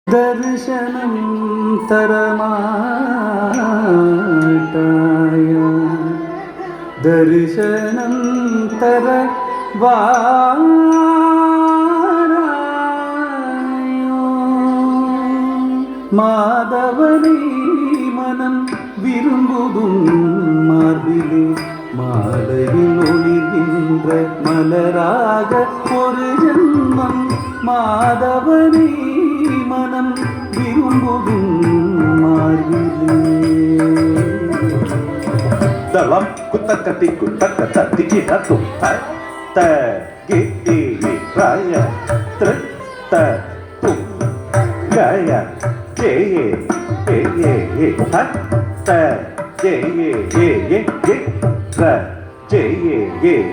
दर्शनं तरमाटाय दर्शनं तरवारायो மாதவனே மனம் விரும்புதும் மார்பிலே மாலையில் ஒளிர்கின்ற மலராக ஒரு ஜன்மம் மாதவனே மனம் விரும்புதும் மார்பிலே dalam kutak-katik kutak-katik natum ta gi raya ta tum gaya ye ta ye ra ye ta ye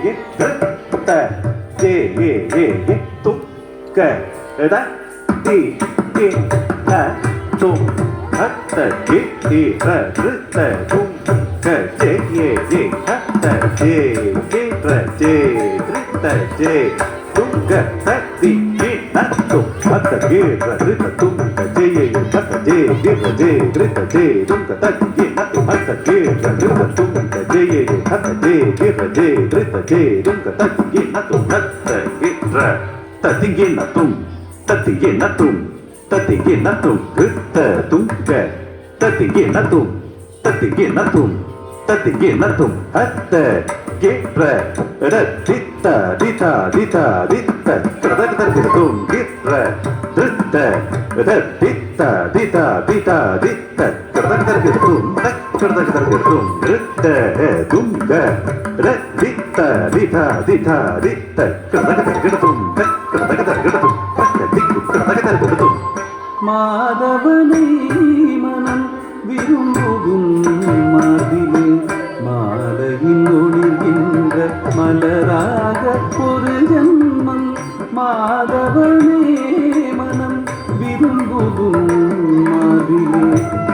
tum ga da di ta tum ta gi ra ta tum ga ye ta ra tum ga ta di na tum ta ge ra tum ga ye ta ra tum ga ta di na tum ta ge ra tum ga ye ta ra tum ga ta di na tum ta ge ra ta di na tum ta di na tum ta di na tum ta tum ga ta di na tum ta di na tum ta di na tum hatta ge ra dita dita dita dita kada kada tum ge ra dita dita dita dita dita kada kada tum kada kada tum dita tum ga dita dita dita dita kada kada tum kada kada tum kada kada tum மாதவனே மனம் விரும்புதும் மாதிலே மாலையில் ஒளிர்கின்ற மலராக ஒரு ஜன்மம் மாதவனே மனம் விரும்புதும் மாதிலே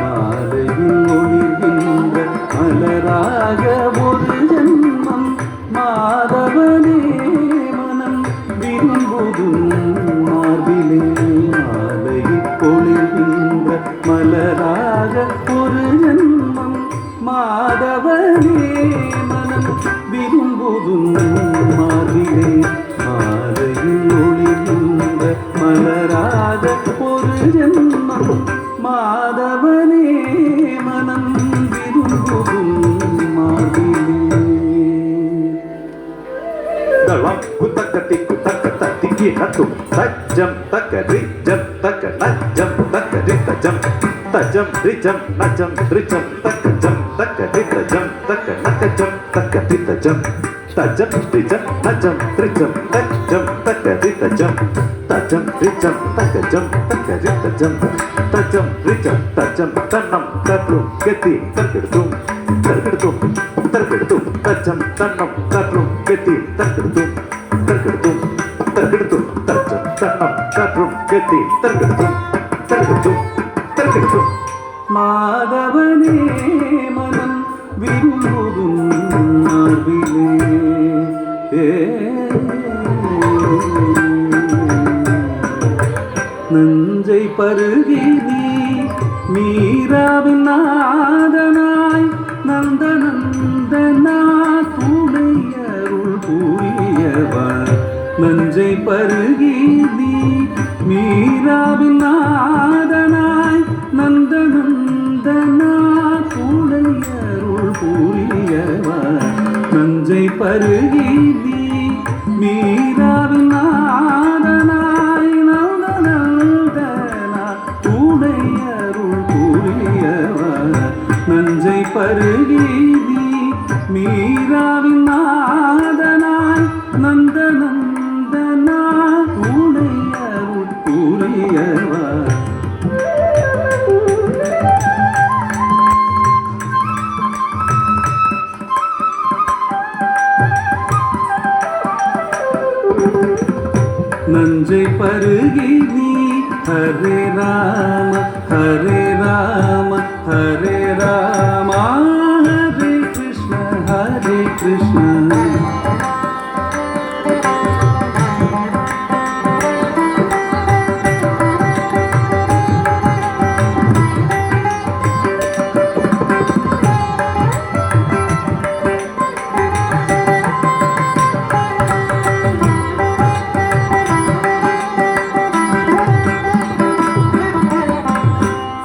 மாலையில் ஒளிர்கின்ற மலராக ஒரு ஜன்மம் மாதவனே மனம் விரும்புதும் மார்பிலே மாலையில் ஒளிர்கின்ற மலராக ஒரு ஜன்மம் மாதவனே மனம் விரும்புதும் மார்பிலே மாலையில் ஒளிர்கின்ற மலராக ஒரு ஜன்மம் மாதவனே மனம் விரும்புதும் மார்பிலே dalam kutak-katik natum tajam takari jam tajam takari tajam rijam najam rijam takajam takari tajam takajam takari tajam rijam najam rijam tajam takari tajam rijam takajam takari tajam rijam tanam katrum keti terkedum tajam tanam katrum keti terkedum tajam tanam katrum keti terkedum மாதவனே மனம் விரும்புதும் மார்பிலே நஞ்சை பருகி நீ மீராவின் நாதனாய் நந்த நந்தனா துணையருள் புரியவன் நஞ்சை பருகி நீ மீராவின் நாதனாய் நந்த நந்தனா துணையருள் புரியவன் நஞ்சை பருகி நீ மீராவின் நாதனாய் நந்த நந்தனா துணையருள் புரியவன் நஞ்சை பருகி நீ மீராவின் நாதனாய் நந்த நந்தனா துணையருள் புரியவன் நஞ்சை பருகி நீ ஹரே ராம ஹரே ராம ஹரே ராம ஹரே கிருஷ்ண ஹரே கிருஷ்ண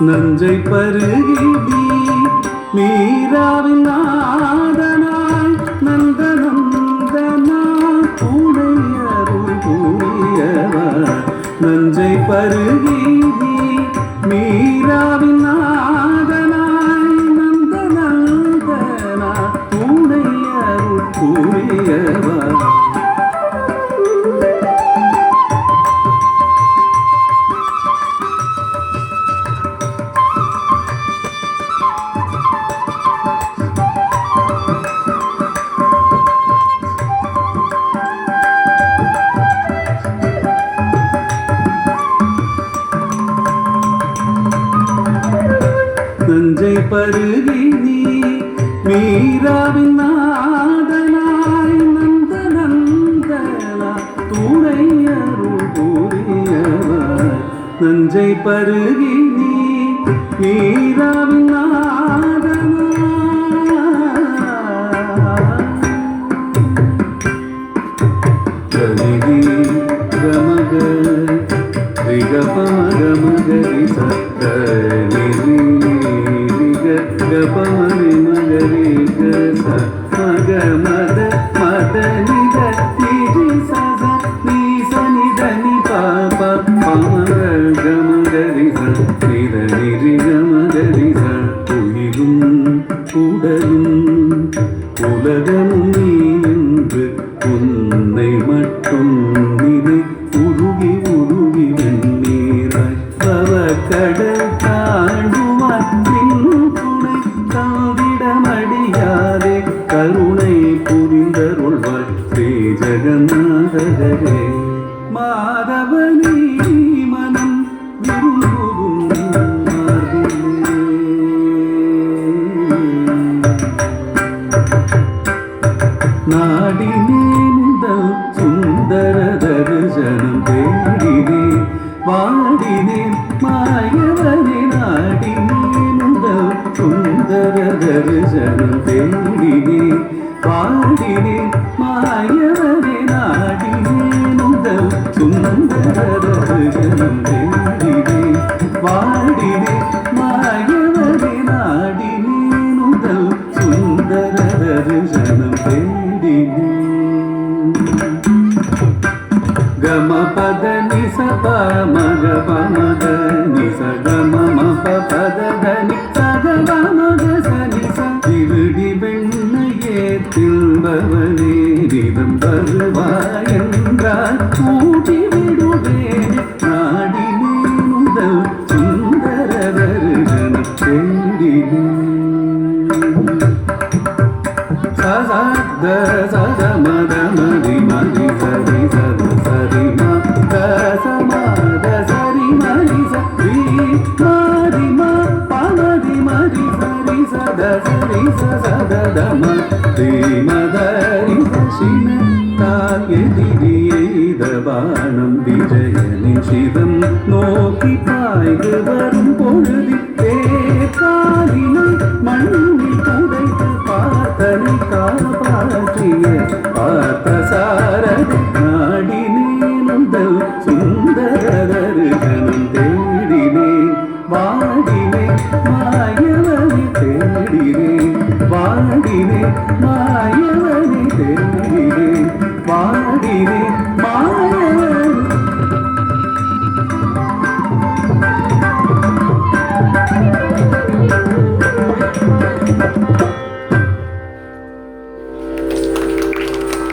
நஞ்சை பருகி நீ மீராவின் நாதனாய் நந்த நந்தனா துணையருள் புரியவா. நஞ்சை பருகி நீ மீராவின் நாதனாய் நந்த நந்தனா துணையருள் புரியவா. நஞ்சை பருகி நீ மீராவின் நாதனாய் நந்த நந்தனா துணையருள் புரியவா. நஞ்சை பருகி நீ மீராவின் நாதனாய் கலிதி கமக ரிகபமகமகரி சக்கரிதி கபமரி மகரி கச மக மத மத நித நிஜி சத நீச நித நி பாப பமக கமகரி நித நிரி கமகரி உயிரும் உடலும் உலகமும் நீ என்று உன்னை மட்டும் நினை உருகி உருகி வெண்ணீராய் பவ கடல் தாண்டுவாய் துணை தந்திடமடியாதே கருணை புரிந்தருள்வாய் ஸ்ரீ ஜெகநாதரே. மாதவனி மனம் விரும்பும் மார்பிலே நாடினேன் சுந்தர தரிசனம் தேடினேன் வாடினேன் மாயவனே. நாடினேன் சுந்தர தரிசனம் தேடினேன் வாடினேன் மாயவனே. நாடினேன் சுந்தர தரிசனம் தேடினேன் வாடினேன் மாயவனே. நாடினேன் சுந்தர தரிசனம் గమ పద నిస ప మగ ప మగ నిస గమ మ ప పద ధని సగ ప మగ స నిస திருடி வெண்ணையே தில்பவனே தினம் வருவாயென்றால் கூட்டி விடுவேன். நாடினேன் முதல் சுந்தர தரிசனம் தேடினேன். சத சத மத மதி மதி சரி சத சரி மா சமத சரி மரி சரி மரி மா பமதி மரி சரி சத சரி சத தம தி மதரி சின தாயதிரியைத பானம் விஜயனின் சிவம் நோக்கி பாய்ந்து வரும் பொழுது காலினால் மண்ணில் புதைத்து பார்த்தனை காப்பாற்றிய பார்த்தசாரதி. நாடினேன் முதல் சுந்தர தரிசனம் தேடினேன் வாடினேன் மாயவனை தேடினேன் வாடினேன் மாயவனை தேடினேன்.